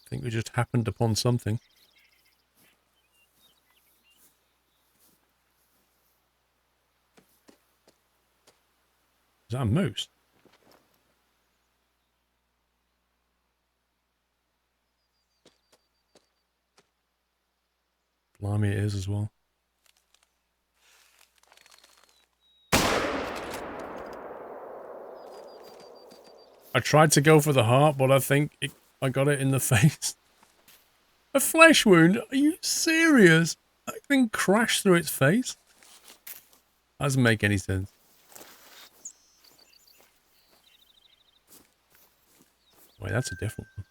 I think we just happened upon something. Is that a moose? Blimey, it is as well. I tried to go for the heart, but I think I got it in the face. A flesh wound? Are you serious? That thing crashed through its face? That doesn't make any sense. Wait, that's a different one.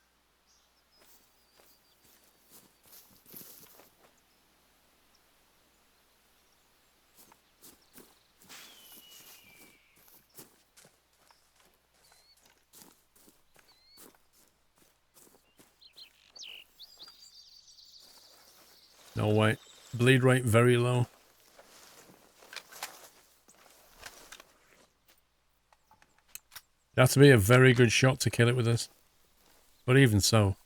No, wait. Bleed rate very low. You have to be a very good shot to kill it with this. But even so.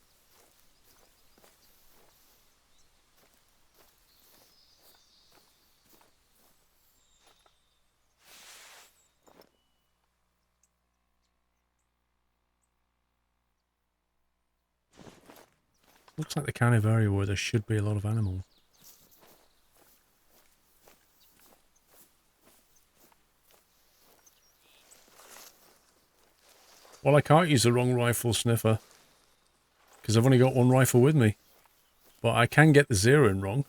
Looks like the kind of area where there should be a lot of animals. Well, I can't use the wrong rifle sniffer. Because I've only got one rifle with me. But I can get the zeroing wrong.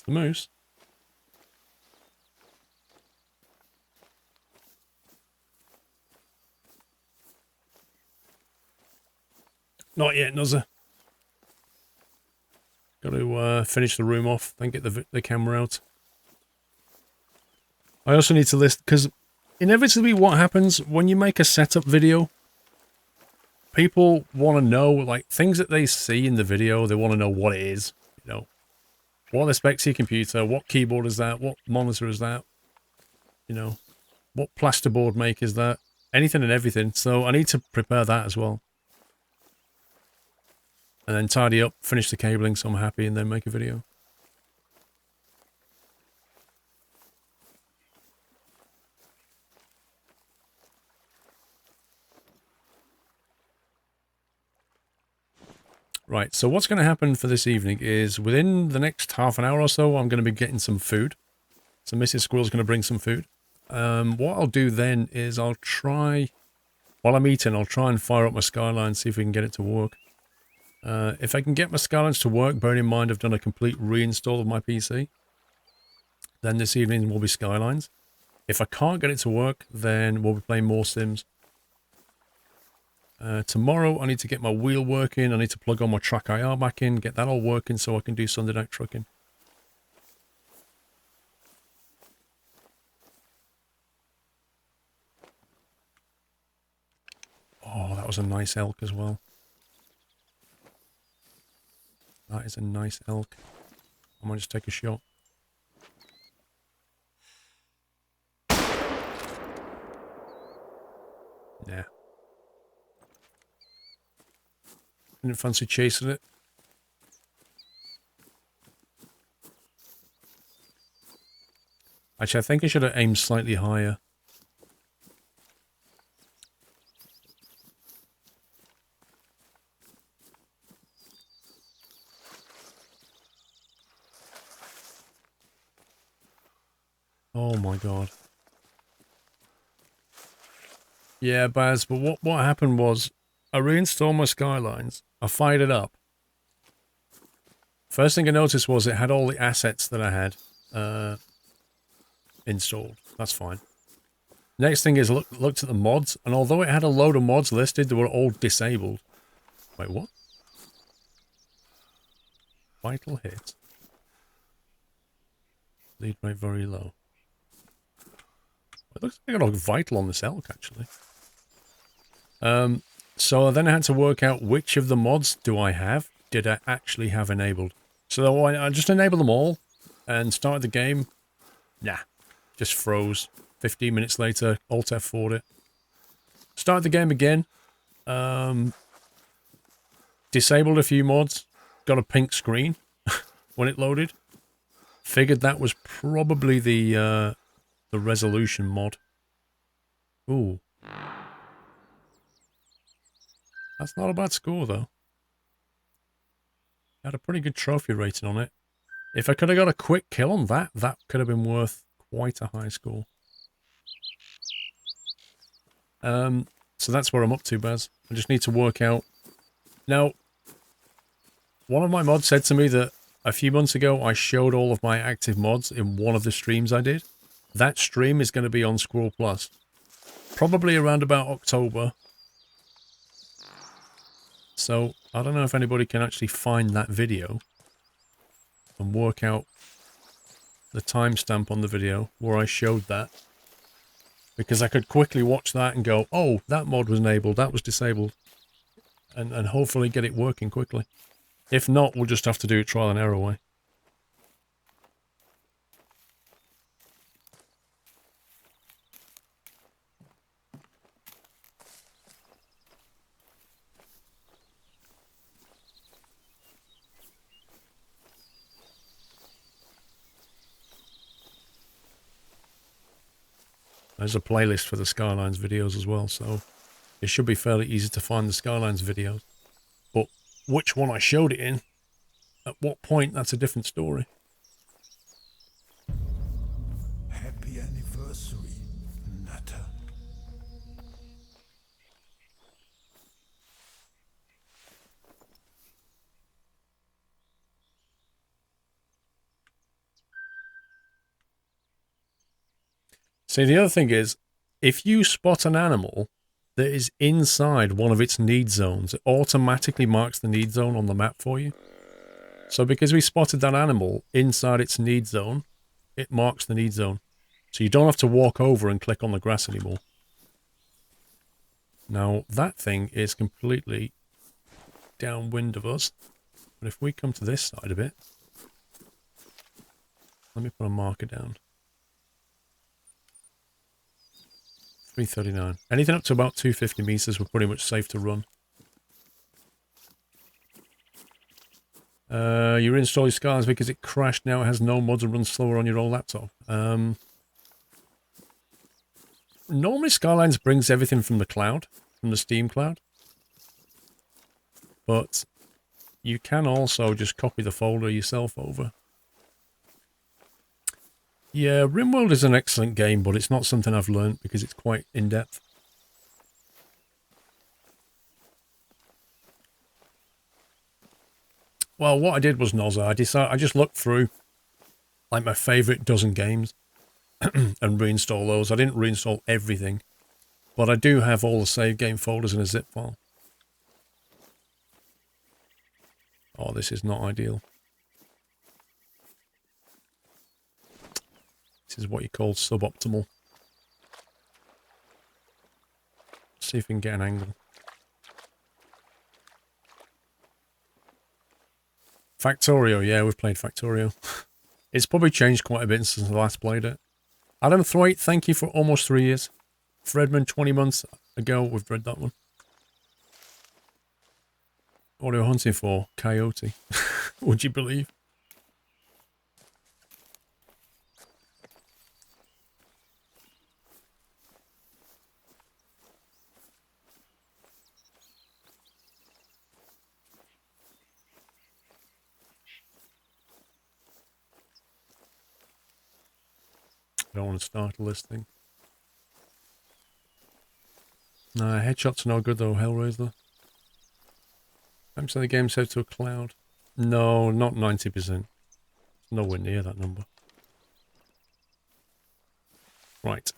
The moose. Not yet, Nuzzer. Got to finish the room off, then get the camera out. I also need to list, because inevitably what happens when you make a setup video, people want to know, like, things that they see in the video, they want to know what it is, you know. What are the specs of your computer? What keyboard is that? What monitor is that? You know, what plasterboard make is that? Anything and everything. So I need to prepare that as well. And then tidy up, finish the cabling so I'm happy, and then make a video. Right, so what's going to happen for this evening is within the next half an hour or so, I'm going to be getting some food. So Mrs. Squirrel's going to bring some food. What I'll do then is I'll try, while I'm eating, I'll try and fire up my Skyline, see if we can get it to work. If I can get my Skylines to work, bearing in mind I've done a complete reinstall of my PC, then this evening will be Skylines. If I can't get it to work, then we'll be playing more Sims. Tomorrow I need to get my wheel working, I need to plug on my Track IR back in, get that all working so I can do Sunday night trucking. Oh, that was a nice elk as well. That is a nice elk. I might just take a shot. Yeah. Didn't fancy chasing it. Actually, I think I should have aimed slightly higher. Oh my god. Yeah, Baz, but what happened was I reinstalled my Skylines. I fired it up. First thing I noticed was it had all the assets that I had installed. That's fine. Next thing is looked at the mods, and although it had a load of mods listed, they were all disabled. Wait, what? Vital hit. Lead rate very low. It looks like I got a vital on this elk, actually. So then I had to work out which of the mods did I actually have enabled. So I just enabled them all and started the game. Nah, just froze. 15 minutes later, Alt F4'd it. Started the game again. Disabled a few mods. Got a pink screen when it loaded. Figured that was probably the resolution mod. Ooh. That's not a bad score, though. Had a pretty good trophy rating on it. If I could have got a quick kill on that, that could have been worth quite a high score. So that's where I'm up to, Baz. I just need to work out. Now, one of my mods said to me that a few months ago I showed all of my active mods in one of the streams I did. That stream is going to be on SquirrelPlus. Probably around about October. So, I don't know if anybody can actually find that video and work out the timestamp on the video where I showed that. Because I could quickly watch that and go, oh, that mod was enabled, that was disabled. And hopefully get it working quickly. If not, we'll just have to do it trial and error way. There's a playlist for the Skylines videos as well, so it should be fairly easy to find the Skylines videos. But which one I showed it in, at what point, that's a different story. Happy anniversary, Nutter. See, the other thing is, if you spot an animal that is inside one of its need zones, it automatically marks the need zone on the map for you. So because we spotted that animal inside its need zone, it marks the need zone. So you don't have to walk over and click on the grass anymore. Now, that thing is completely downwind of us. But if we come to this side a bit, let me put a marker down. 339. Anything up to about 250 meters, we're pretty much safe to run. You reinstall your Skylines because it crashed. Now it has no mods and runs slower on your old laptop. Normally Skylines brings everything from the cloud, from the Steam cloud. But you can also just copy the folder yourself over. Yeah, RimWorld is an excellent game, but it's not something I've learned because it's quite in-depth. Well, what I did was, Nozza, I just looked through like my favourite dozen games and reinstall those. I didn't reinstall everything, but I do have all the save game folders in a zip file. Oh, this is not ideal. This is what you call suboptimal. See if we can get an angle. Factorio, yeah, we've played Factorio. It's probably changed quite a bit since I last played it. Adam Thwaite, thank you for almost 3 years. Fredman, 20 months ago, we've read that one. What are we hunting for? Coyote. Would you believe? I don't want to startle this thing. Nah, headshots are no good though, Hellraiser. I'm saying the game saved to a cloud. No, not 90%. Nowhere near that number. Right.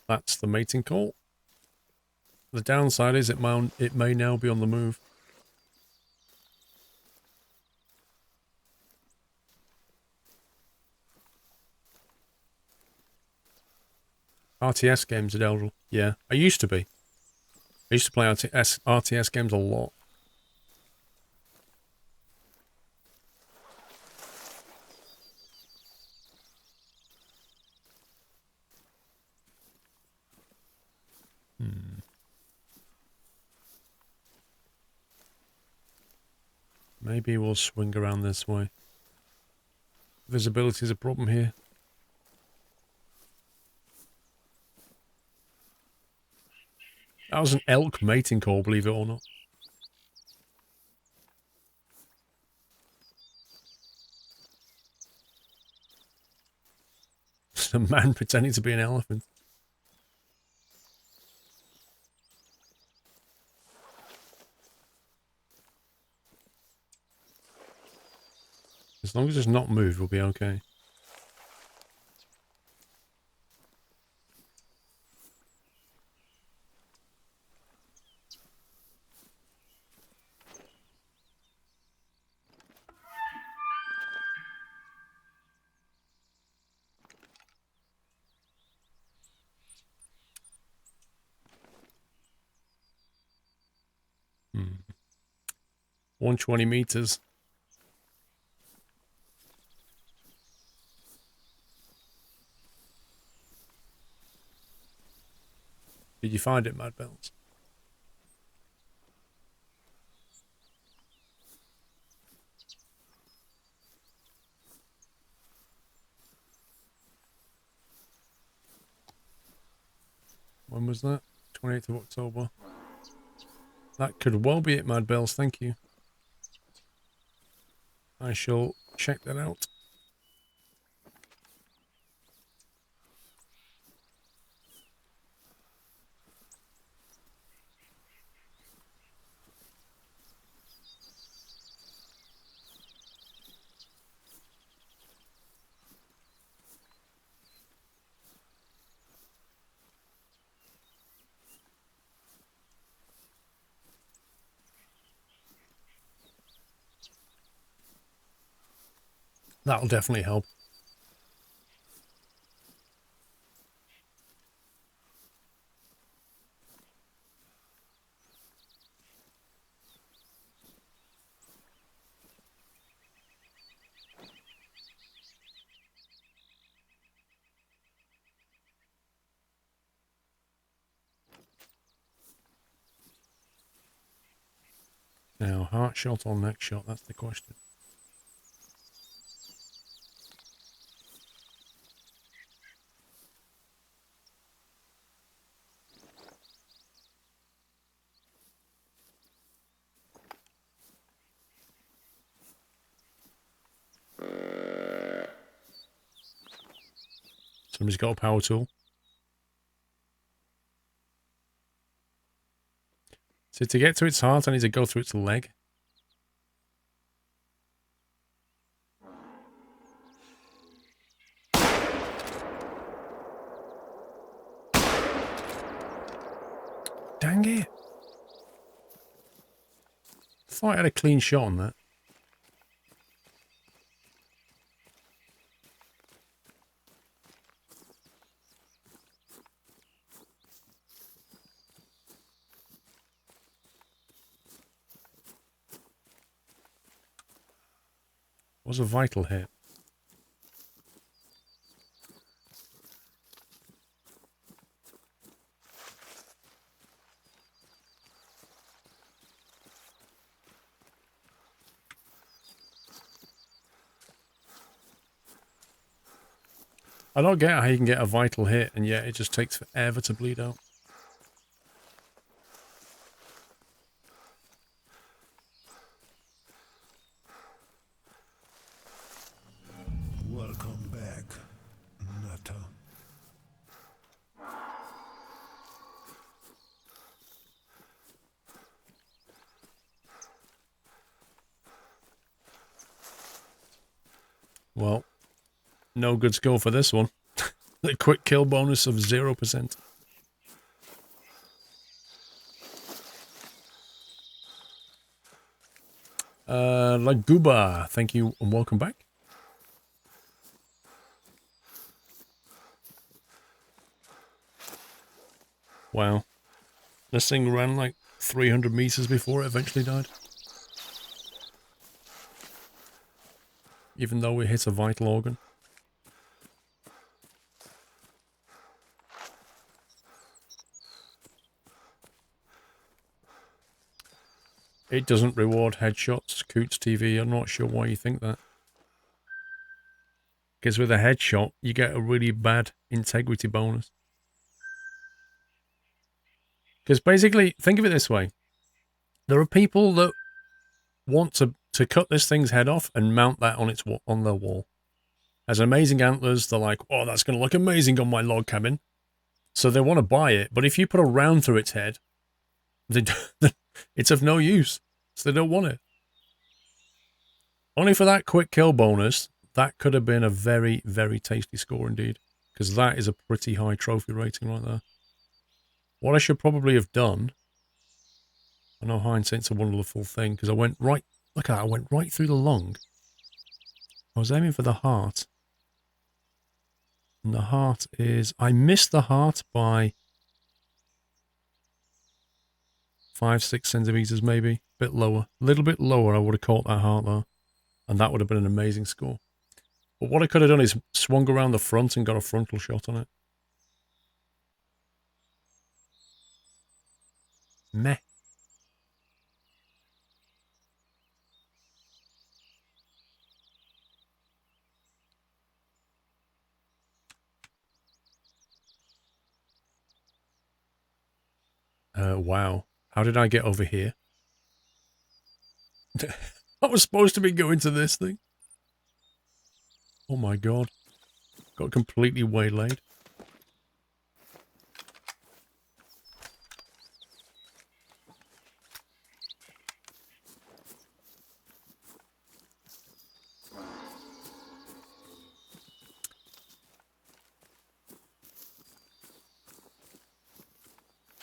That's the mating call. The downside is it may now be on the move. RTS games at Eldril. Yeah, I used to be. I used to play RTS games a lot. Maybe we'll swing around this way. Visibility is a problem here. That was an elk mating call, believe it or not. It's a man pretending to be an elephant. As long as it's not moved, we'll be okay. Hmm. 120 meters. Did you find it, Mad Bells? When was that? 28th of October. That could well be it, Mad Bells. Thank you. I shall check that out. That'll definitely help. Now, heart shot or neck shot, that's the question. Somebody's got a power tool. So to get to its heart, I need to go through its leg. Dang it. Thought I had a clean shot on that. Was a vital hit. I don't get how you can get a vital hit and yet it just takes forever to bleed out. Welcome back, Nutter. Well, no good score for this one. The quick kill bonus of 0%. Laguba, thank you and welcome back. Wow. This thing ran like 300 meters before it eventually died. Even though we hit a vital organ. It doesn't reward headshots, Coots TV. I'm not sure why you think that. Because with a headshot, you get a really bad integrity bonus. Because basically, think of it this way. There are people that want to cut this thing's head off and mount that on their wall. Has amazing antlers. They're like, oh, that's going to look amazing on my log cabin. So they want to buy it. But if you put a round through its head, it's of no use. So they don't want it. Only for that quick kill bonus, that could have been a very, very tasty score indeed. Because that is a pretty high trophy rating right there. What I should probably have done, I know hindsight's a wonderful thing, because I went right, look at that, I went right through the lung. I was aiming for the heart. And the heart is, I missed the heart by 5-6 centimeters maybe, a bit lower. A little bit lower I would have caught that heart there. And that would have been an amazing score. But what I could have done is swung around the front and got a frontal shot on it. Meh. Wow. How did I get over here? I was supposed to be going to this thing. Oh my god. Got completely waylaid.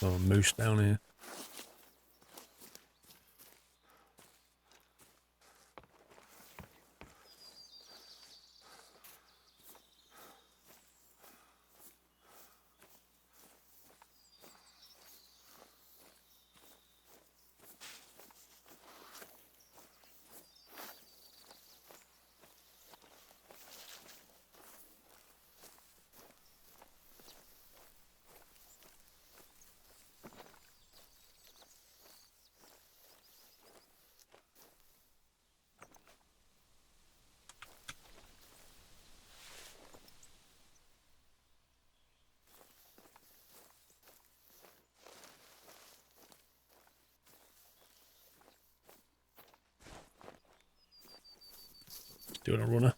Oh, moose down here. Doing a runner.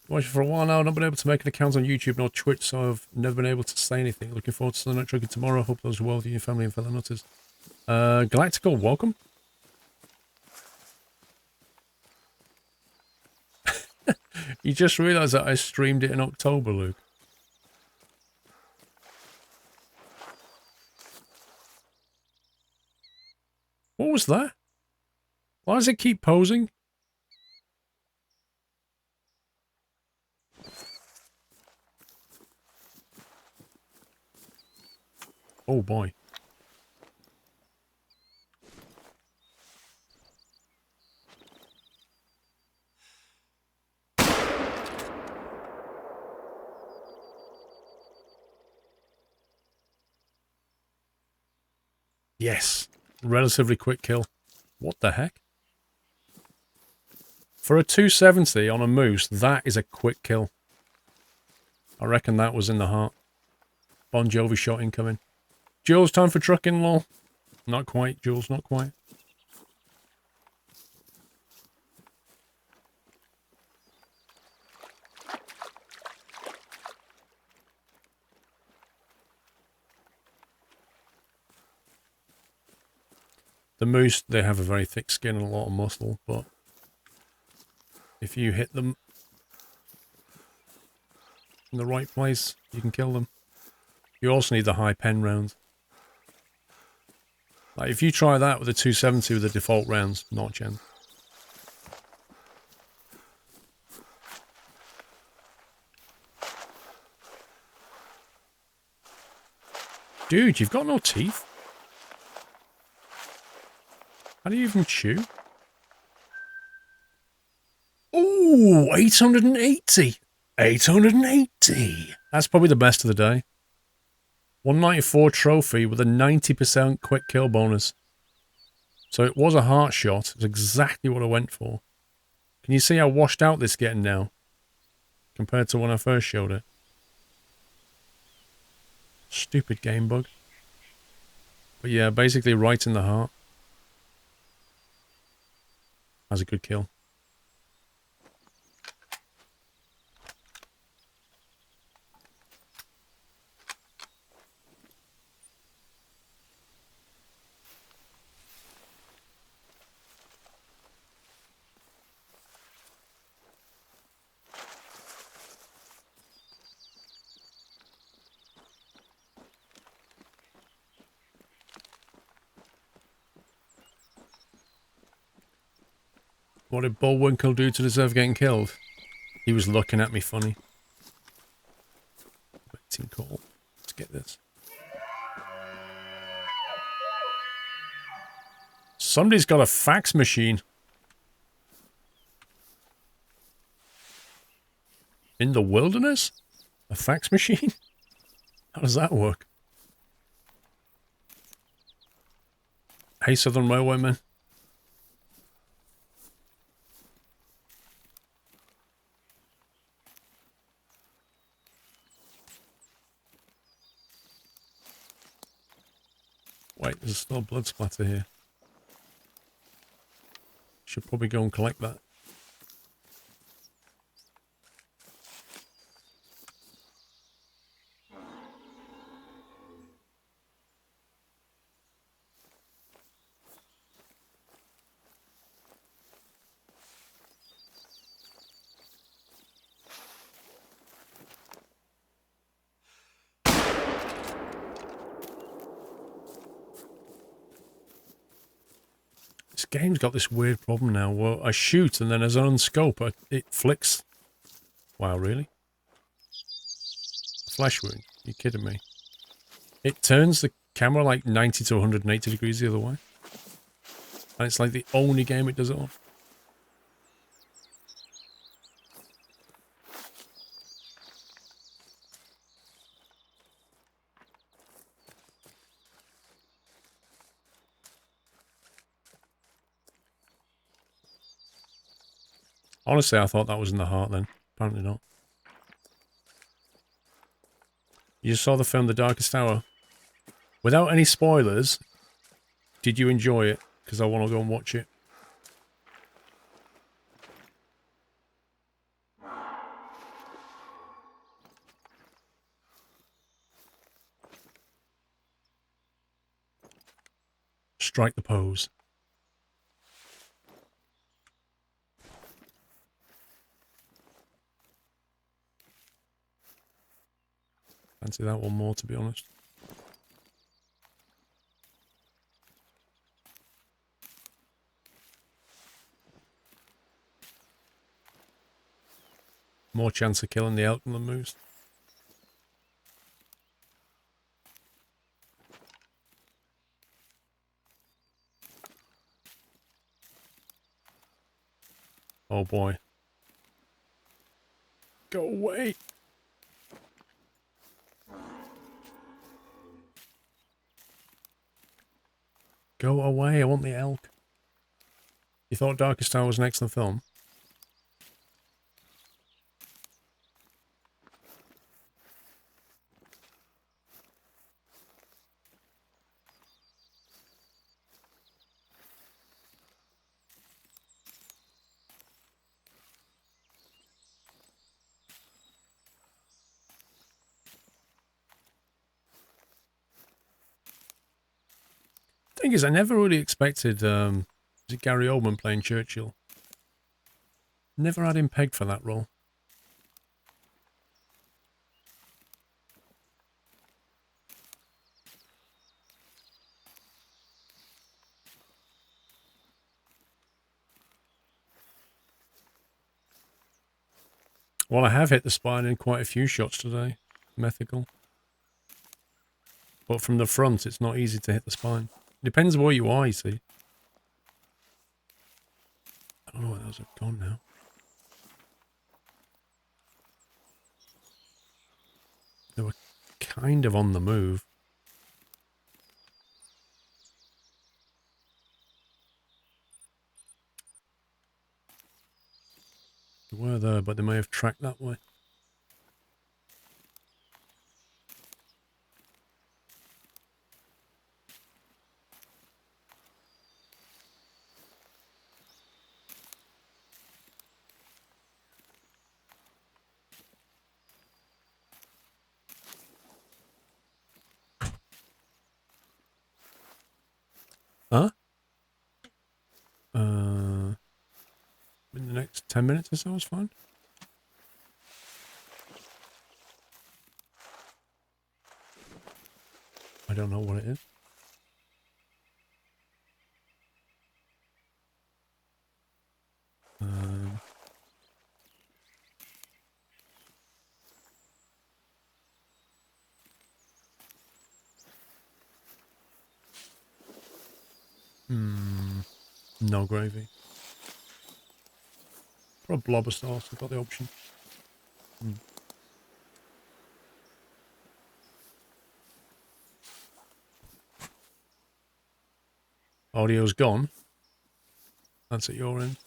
Watching for a while now. I've not been able to make an account on YouTube nor Twitch, so I've never been able to say anything. Looking forward to the night drinking tomorrow. Hope those are well with you, your family, and fellow nutters. Galactical, welcome. You just realised that I streamed it in October, Luke. What was that? Why does it keep posing? Oh boy. Yes. Relatively quick kill. What the heck? For a 270 on a moose, that is a quick kill. I reckon that was in the heart. Bon Jovi shot incoming. Jules, time for trucking, lol. Not quite, Jules, not quite. The moose, they have a very thick skin and a lot of muscle, but if you hit them in the right place, you can kill them. You also need the high pen rounds. Like, if you try that with a 270 with the default rounds, not a chance. Dude, you've got no teeth. How do you even chew? Ooh, 880. 880. That's probably the best of the day. 194 trophy with a 90% quick kill bonus. So it was a heart shot. It's exactly what I went for. Can you see how washed out this is getting now? Compared to when I first showed it. Stupid game bug. But yeah, basically right in the heart. That's a good kill. What did Bullwinkle do to deserve getting killed? He was looking at me funny. Waiting call. Let's get this. Somebody's got a fax machine. In the wilderness? A fax machine? How does that work? Hey, Southern Railwayman. Wait, there's still blood splatter here. Should probably go and collect that. This game's got this weird problem now. Well, I shoot and then as I unscope, it flicks. Wow, really? Flesh wound? You kidding me? It turns the camera like 90 to 180 degrees the other way. And it's like the only game it does it on. Honestly, I thought that was in the heart then. Apparently not. You just saw the film The Darkest Hour. Without any spoilers, did you enjoy it? Because I want to go and watch it. Strike the pose. Fancy that one more, to be honest. More chance of killing the elk than the moose. Oh boy. Go away. Go away, I want the elk. You thought Darkest Hour was an excellent film? Thing is, I never really expected is it Gary Oldman playing Churchill? Never had him pegged for that role. Well, I have hit the spine in quite a few shots today. Mythical. But from the front, it's not easy to hit the spine. Depends where you are, you see. I don't know where those have gone now. They were kind of on the move. They were there, but they may have tracked that way. Huh? In the next 10 minutes or so is fine. I don't know what it is. No gravy. For a blobber sauce, I've got the option. Audio's gone. That's at your end.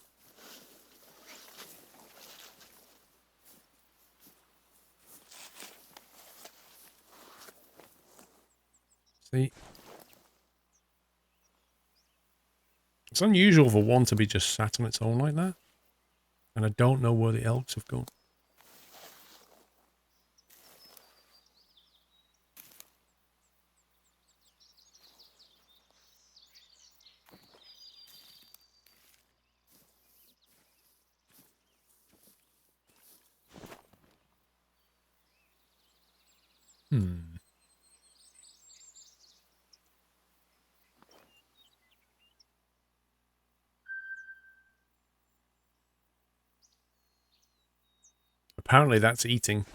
See? It's unusual for one to be just sat on its own like that. And I don't know where the elks have gone. Apparently that's eating.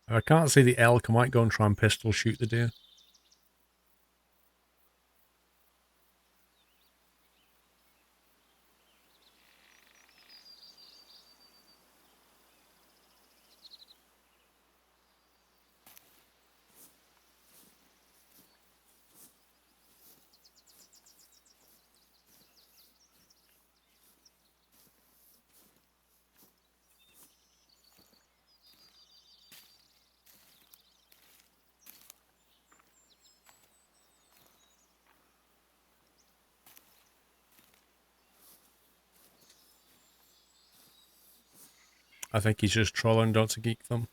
If I can't see the elk, I might go and try and pistol shoot the deer. I think he's just trolling Dr. Geek Thumb.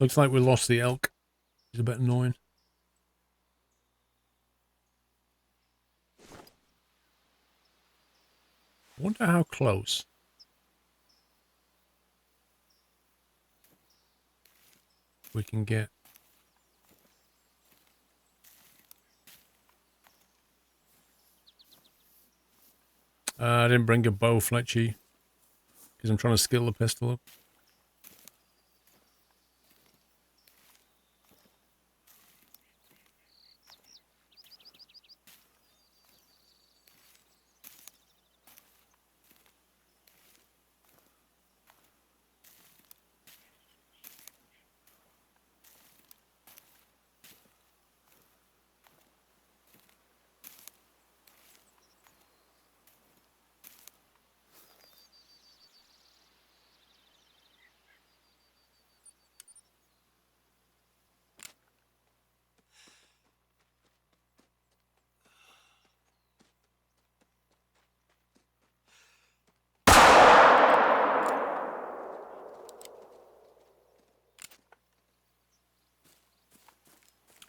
Looks like we lost the elk. He's a bit annoying. I wonder how close. We can get. I didn't bring a bow, Fletchy, because I'm trying to skill the pistol up.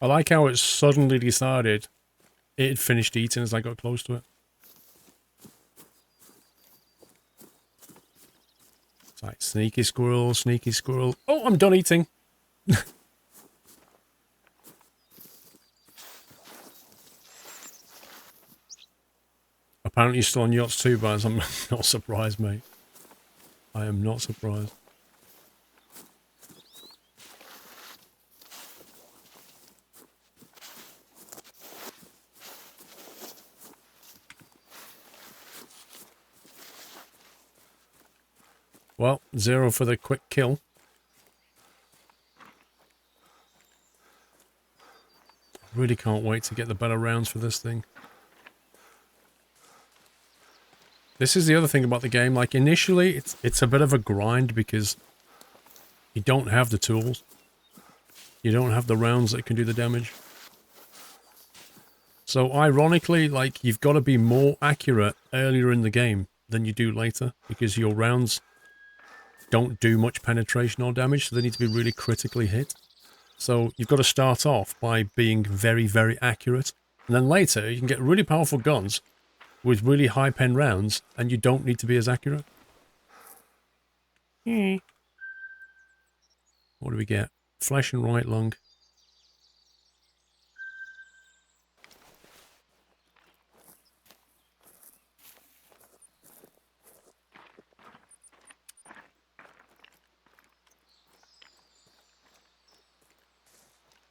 I like how it suddenly decided it had finished eating as I got close to it. It's like, sneaky squirrel, sneaky squirrel. Oh, I'm done eating. Apparently you're still on yachts too, Baz. I'm not surprised, mate. I am not surprised. Well, 0 for the quick kill. I really can't wait to get the better rounds for this thing. This is the other thing about the game. Like, initially, it's a bit of a grind because you don't have the tools. You don't have the rounds that can do the damage. So, ironically, like, you've got to be more accurate earlier in the game than you do later because your rounds don't do much penetration or damage, so they need to be really critically hit. So, you've got to start off by being very, very accurate. And then later, you can get really powerful guns with really high pen rounds, and you don't need to be as accurate. What do we get? Flesh and right lung.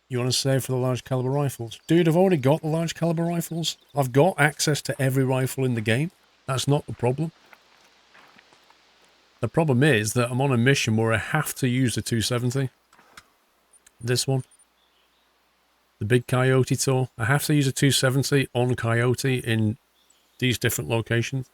You want to save for the large caliber rifles? Dude, I've already got the large caliber rifles. I've got access to every rifle in the game. That's not the problem. The problem is that I'm on a mission where I have to use the 270. This one. The big Coyote tour. I have to use a 270 on Coyote in these different locations.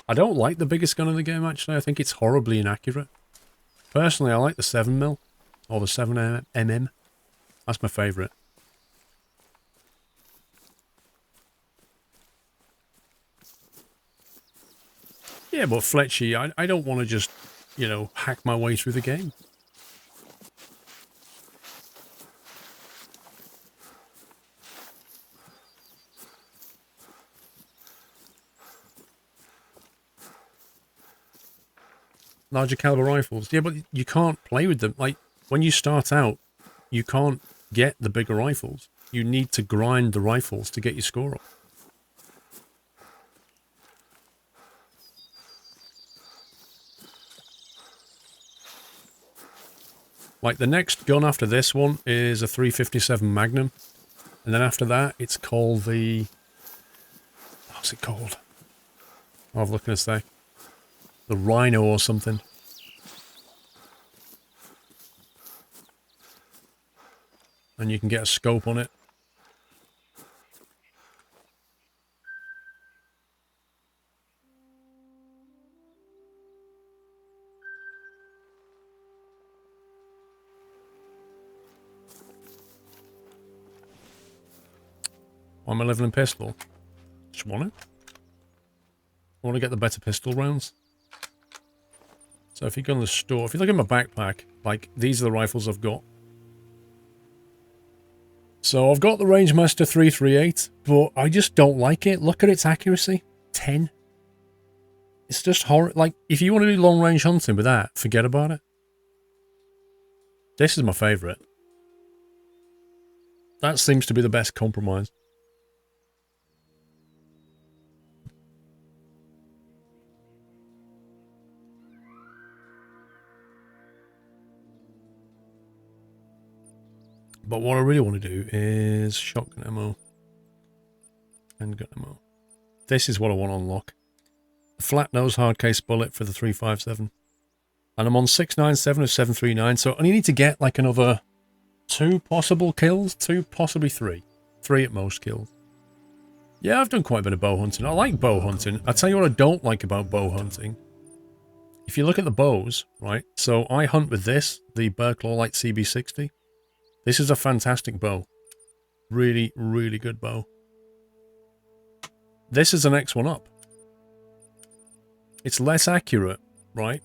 I don't like the biggest gun in the game, actually. I think it's horribly inaccurate. Personally, I like the 7mm, or the 7mm. That's my favourite. Yeah, but Fletchy, I don't want to just, you know, hack my way through the game. Larger caliber rifles. Yeah, but you can't play with them. Like, when you start out, you can't get the bigger rifles. You need to grind the rifles to get your score up. Like, the next gun after this one is a 357 Magnum. And then after that, it's called the... What's it called? I'll have a look in a sec. The Rhino or something. And you can get a scope on it. I'm a leveling pistol. Just want it. I want to get the better pistol rounds. So if you go in the store, if you look at my backpack, like, these are the rifles I've got. So I've got the Rangemaster 338, but I just don't like it. Look at its accuracy. 10. It's just horrible. Like, if you want to do long range hunting with that, forget about it. This is my favourite. That seems to be the best compromise. But what I really want to do is shotgun ammo. Handgun ammo. This is what I want to unlock. The flat nose hard case bullet for the 357. And I'm on 697 of 739, so I only need to get like another 2 possible kills. 2, possibly 3. 3 at most kills. Yeah, I've done quite a bit of bow hunting. I like bow hunting. I'll tell you what I don't like about bow hunting. If you look at the bows, right? So I hunt with this, the Berklaw Light CB60. This is a fantastic bow. Really, really good bow. This is the next one up. It's less accurate, right?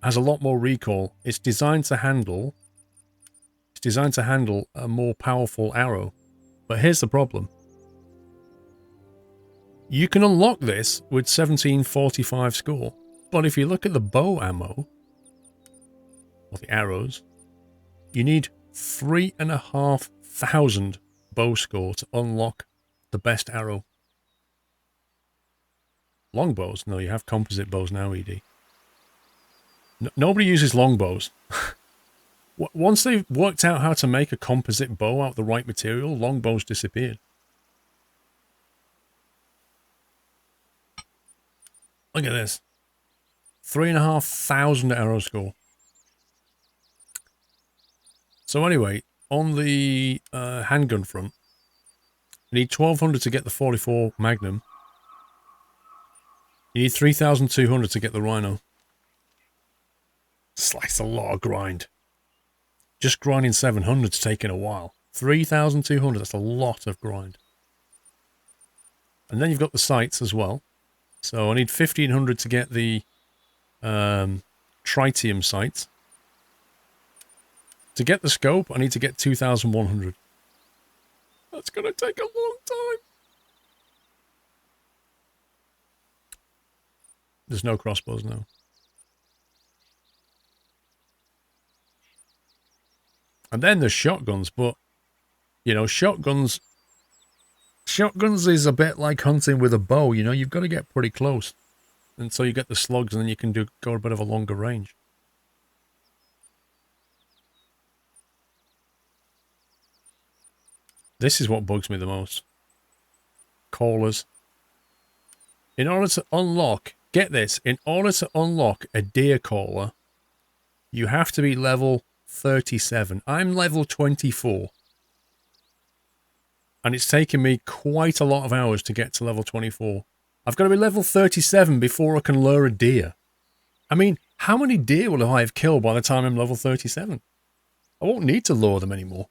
Has a lot more recoil. It's designed to handle a more powerful arrow. But here's the problem. You can unlock this with 1745 score. But if you look at the bow ammo, or the arrows, you need 3,500 bow score to unlock the best arrow. Longbows? No, you have composite bows now, ED. Nobody uses longbows. Once they've worked out how to make a composite bow out of the right material, longbows disappeared. Look at this. 3,500 arrow score. So anyway, on the handgun front, you need 1,200 to get the 44 Magnum. You need 3,200 to get the Rhino. It's a lot of grind. Just grinding 700's taking a while. 3,200, that's a lot of grind. And then you've got the sights as well. So I need 1,500 to get the tritium sights. To get the scope, I need to get 2,100. That's going to take a long time. There's no crossbows now. And then there's shotguns, but, you know, shotguns is a bit like hunting with a bow, you know, you've got to get pretty close. And so you get the slugs, and then you can go a bit of a longer range. This is what bugs me the most. Callers. In order to unlock, get this, in order to unlock a deer caller, you have to be level 37. I'm level 24. And it's taken me quite a lot of hours to get to level 24. I've got to be level 37 before I can lure a deer. I mean, how many deer will I have killed by the time I'm level 37? I won't need to lure them anymore.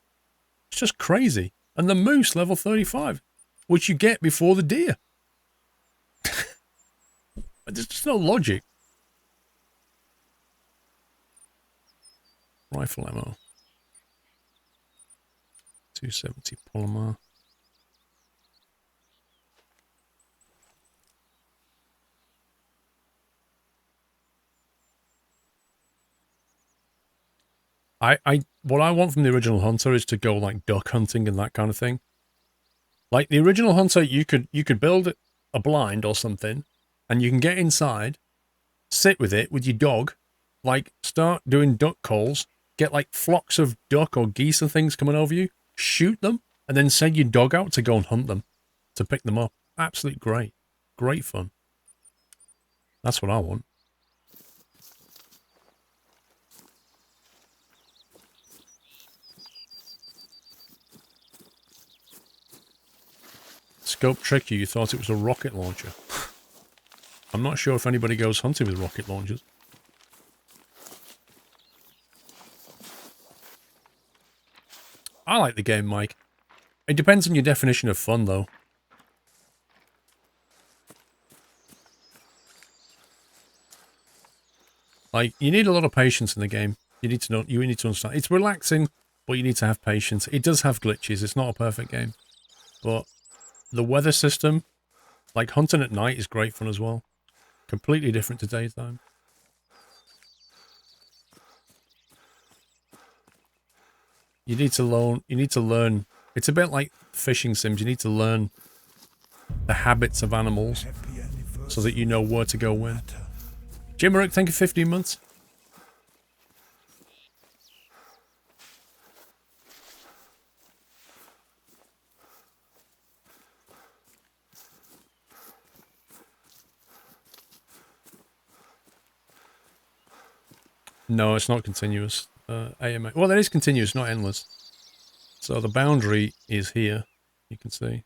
It's just crazy. And the moose level 35, which you get before the deer. There's just no logic. Rifle ammo. 270 polymer. What I want from the original Hunter is to go like duck hunting and that kind of thing. Like the original Hunter, you could build a blind or something, and you can get inside, sit with it with your dog, like start doing duck calls, get like flocks of duck or geese and things coming over you, shoot them, and then send your dog out to go and hunt them, to pick them up. Absolutely great. Great fun. That's what I want. Scope tricked you. You thought it was a rocket launcher. I'm not sure if anybody goes hunting with rocket launchers. I like the game, Mike. It depends on your definition of fun, though. Like, you need a lot of patience in the game. You need to know. You need to understand. It's relaxing, but you need to have patience. It does have glitches. It's not a perfect game, but the weather system, like hunting at night, is great fun as well. Completely different to daytime. You need to learn. It's a bit like fishing sims. You need to learn the habits of animals so that you know where to go when. Jimerick, thank you for 15 months. No, it's not continuous. AMA. Well, that is continuous, not endless. So the boundary is here. You can see.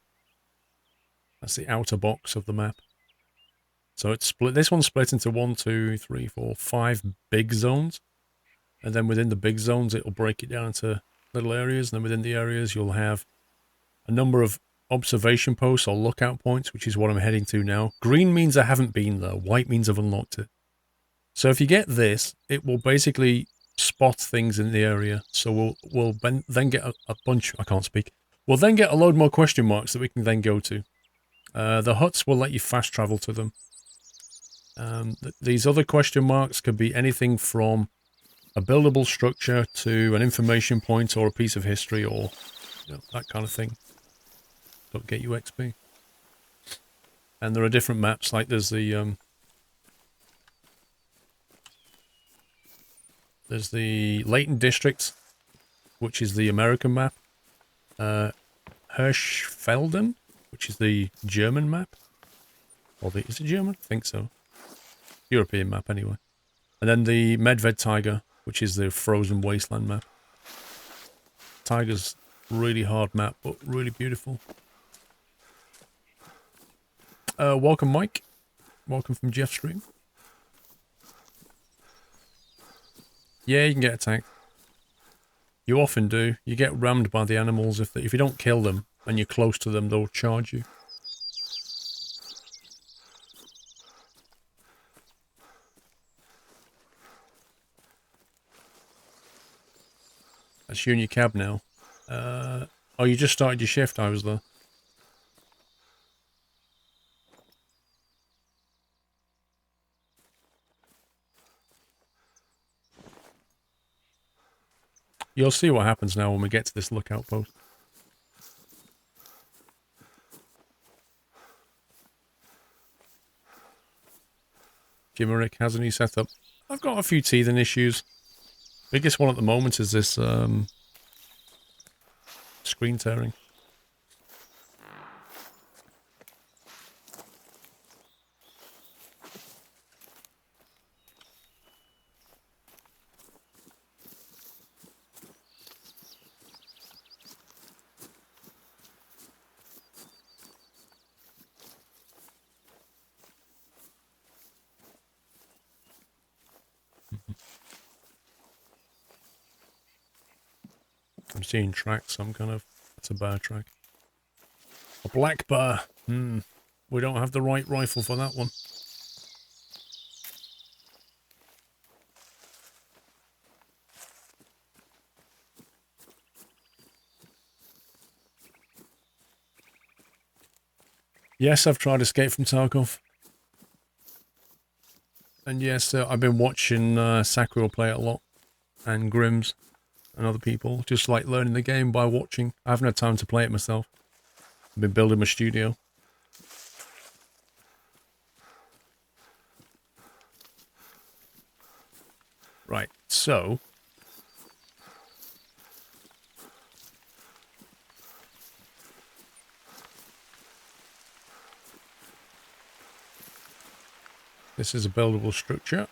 That's the outer box of the map. So it's split. This one's split into 1, 2, 3, 4, 5 big zones. And then within the big zones, it'll break it down into little areas. And then within the areas, you'll have a number of observation posts or lookout points, which is what I'm heading to now. Green means I haven't been there. White means I've unlocked it. So if you get this, it will basically spot things in the area. So we'll then get a bunch. I can't speak. We'll then get a load more question marks that we can then go to. The huts will let you fast travel to them. These other question marks could be anything from a buildable structure to an information point or a piece of history or that kind of thing. That'll get you XP. And there are different maps, like there's the Leighton District, which is the American map. Hirschfelden, which is the German map. Is it German? I think so. European map, anyway. And then the Medved Tiger, which is the frozen wasteland map. Tiger's really hard map, but really beautiful. Welcome, Mike. Welcome from Jeff's stream. Yeah, you can get attacked. You often do. You get rammed by the animals. If you don't kill them and you're close to them, they'll charge you. That's you in your cab now. Oh, you just started your shift, I was there. You'll see what happens now when we get to this lookout post. Jimmerick has a new setup. I've got a few teething issues. Biggest one at the moment is this screen tearing. I'm seeing tracks, some kind of... That's a bear track. A black bear. We don't have the right rifle for that one. Yes, I've tried Escape from Tarkov. And yes, I've been watching Sakura play it a lot. And Grims. And other people, just like learning the game by watching. I haven't had time to play it myself. I've been building my studio. Right, so... This is a buildable structure.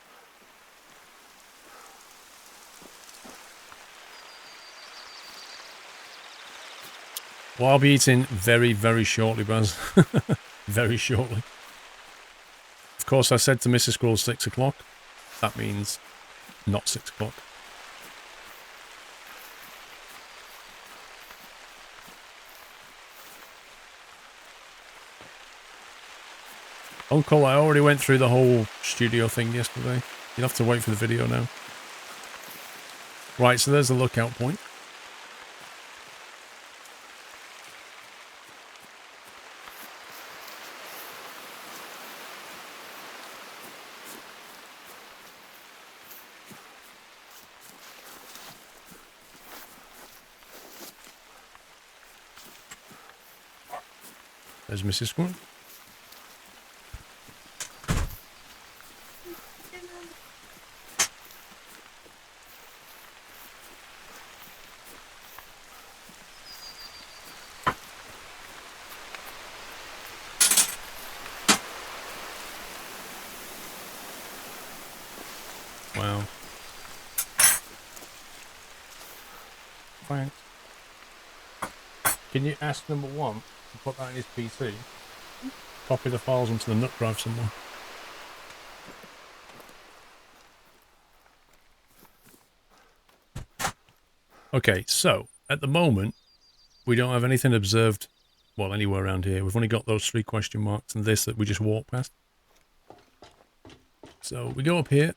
Well, I'll be eating very, very shortly, Braz. Very shortly. Of course, I said to Mrs. Squirrel 6 o'clock. That means not 6 o'clock. Uncle, I already went through the whole studio thing yesterday. You'll have to wait for the video now. Right, so there's the lookout point. There's Mrs. Squirrel. Wow. Thanks. Can you ask number one to put that in his PC? Copy the files onto the nut drive somewhere. Okay, so at the moment we don't have anything observed Well, anywhere around here. We've only got those 3 question marks and this that we just walked past. So we go up here.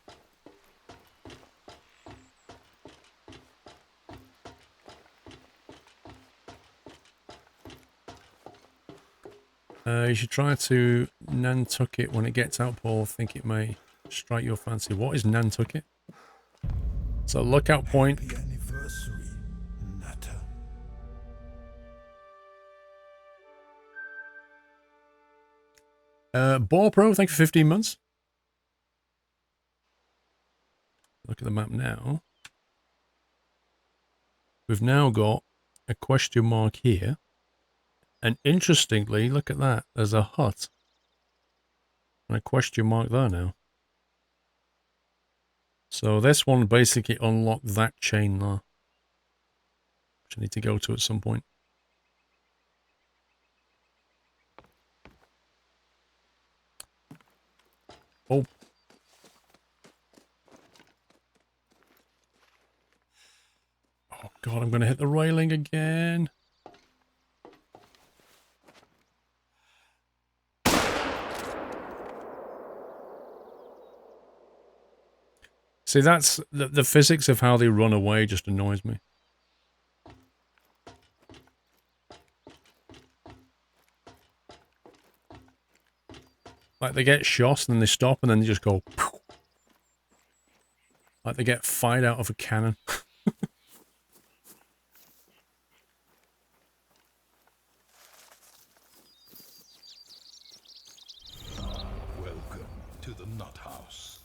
You should try to Nantucket when it gets out, Paul. I think it may strike your fancy. What is Nantucket? So lookout point. Happy anniversary, Nutter. Ball Pro, thank you for 15 months. Look at the map now. We've now got a question mark here. And interestingly, look at that. There's a hut. And a question mark there now. So this one basically unlocked that chain there. Which I need to go to at some point. Oh. Oh god, I'm going to hit the railing again. See, that's the physics of how they run away just annoys me. Like they get shot and then they stop and then they just go poof. Like they get fired out of a cannon. Welcome to the Nut House.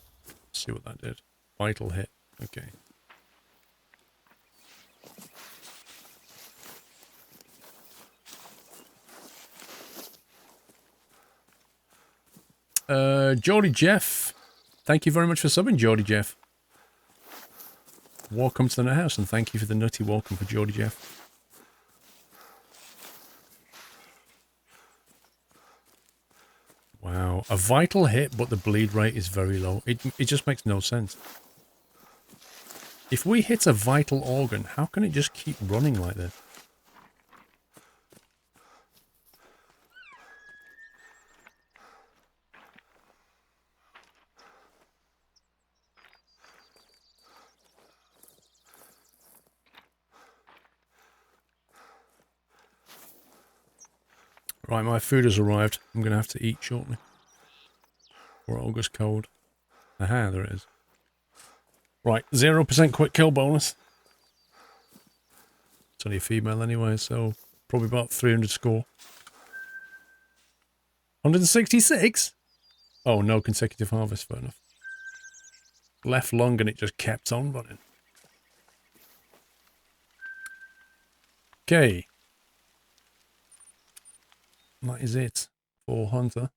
See what that did. Vital hit. Okay. Geordie Jeff. Thank you very much for subbing, Geordie Jeff. Welcome to the Nut House, and thank you for the nutty welcome for Geordie Jeff. Wow. A vital hit, but the bleed rate is very low. It just makes no sense. If we hit a vital organ, how can it just keep running like this? Right, my food has arrived. I'm going to have to eat shortly. Or it'll goes cold. Aha, there it is. Right, 0% quick kill bonus. It's only a female anyway, so probably about 300 score. 166? Oh, no consecutive harvest, fair enough. Left lung and it just kept on running. Okay. That is it for Hunter.